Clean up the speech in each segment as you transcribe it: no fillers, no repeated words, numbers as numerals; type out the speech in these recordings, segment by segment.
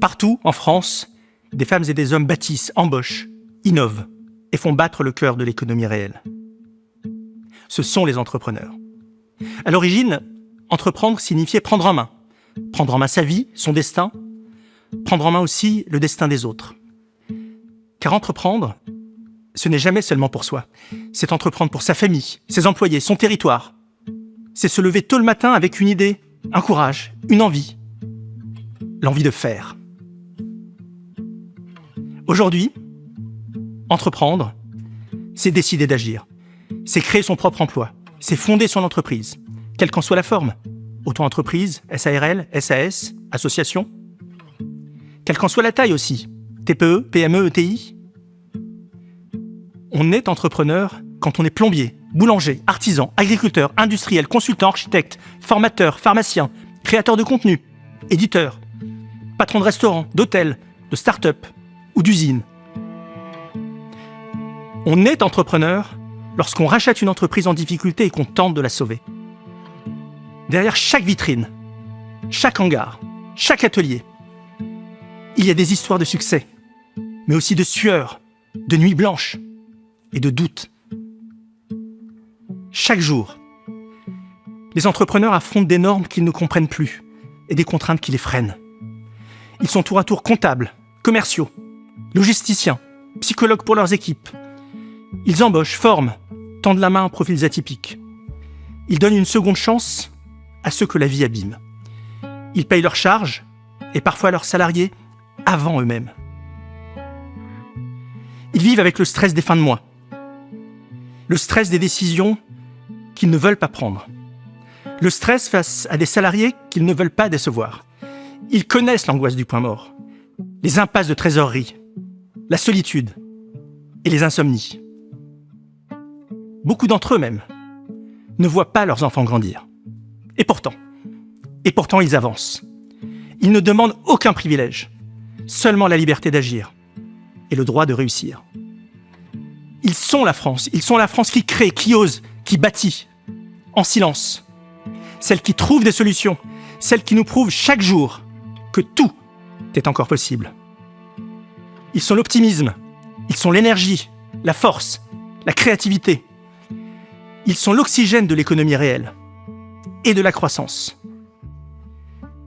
Partout, en France, des femmes et des hommes bâtissent, embauchent, innovent et font battre le cœur de l'économie réelle. Ce sont les entrepreneurs. À l'origine, entreprendre signifiait prendre en main. Prendre en main sa vie, son destin, prendre en main aussi le destin des autres. Car entreprendre, ce n'est jamais seulement pour soi. C'est entreprendre pour sa famille, ses employés, son territoire. C'est se lever tôt le matin avec une idée, un courage, une envie. L'envie de faire. Aujourd'hui, entreprendre, c'est décider d'agir. C'est créer son propre emploi. C'est fonder son entreprise, quelle qu'en soit la forme. Auto-entreprise, SARL, SAS, association. Quelle qu'en soit la taille aussi. TPE, PME, ETI. On est entrepreneur quand on est plombier, boulanger, artisan, agriculteur, industriel, consultant, architecte, formateur, pharmacien, créateur de contenu, éditeur, patron de restaurant, d'hôtel, de start-up ou d'usine. On est entrepreneur lorsqu'on rachète une entreprise en difficulté et qu'on tente de la sauver. Derrière chaque vitrine, chaque hangar, chaque atelier, il y a des histoires de succès, mais aussi de sueur, de nuits blanches et de doutes. Chaque jour, les entrepreneurs affrontent des normes qu'ils ne comprennent plus et des contraintes qui les freinent. Ils sont tour à tour comptables, commerciaux, logisticiens, psychologues pour leurs équipes. Ils embauchent, forment, tendent la main à profils atypiques. Ils donnent une seconde chance à ceux que la vie abîme. Ils payent leurs charges et parfois leurs salariés avant eux-mêmes. Ils vivent avec le stress des fins de mois, le stress des décisions qu'ils ne veulent pas prendre, le stress face à des salariés qu'ils ne veulent pas décevoir. Ils connaissent l'angoisse du point mort, les impasses de trésorerie, la solitude et les insomnies. Beaucoup d'entre eux même ne voient pas leurs enfants grandir. Et pourtant, ils avancent. Ils ne demandent aucun privilège, seulement la liberté d'agir et le droit de réussir. Ils sont la France qui crée, qui ose, qui bâtit, en silence. Celle qui trouve des solutions, celle qui nous prouve chaque jour que tout est encore possible. Ils sont l'optimisme, ils sont l'énergie, la force, la créativité. Ils sont l'oxygène de l'économie réelle et de la croissance.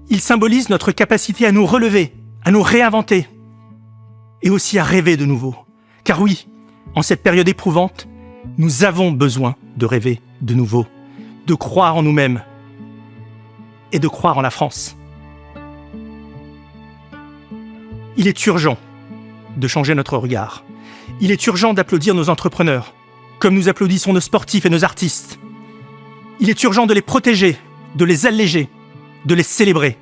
Ils symbolisent notre capacité à nous relever, à nous réinventer et aussi à rêver de nouveau. Car oui, en cette période éprouvante, nous avons besoin de rêver de nouveau, de croire en nous-mêmes et de croire en la France. Il est urgent de changer notre regard. Il est urgent d'applaudir nos entrepreneurs, comme nous applaudissons nos sportifs et nos artistes. Il est urgent de les protéger, de les alléger, de les célébrer.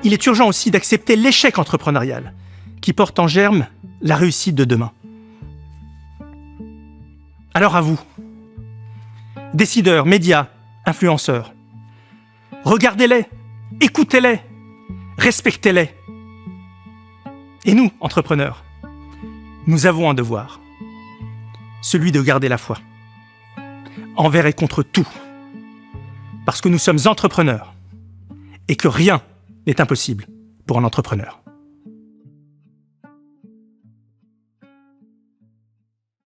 Il est urgent aussi d'accepter l'échec entrepreneurial qui porte en germe la réussite de demain. Alors à vous, décideurs, médias, influenceurs, regardez-les, écoutez-les, respectez-les. Et nous, entrepreneurs, nous avons un devoir, celui de garder la foi, envers et contre tout, parce que nous sommes entrepreneurs et que rien n'est impossible pour un entrepreneur.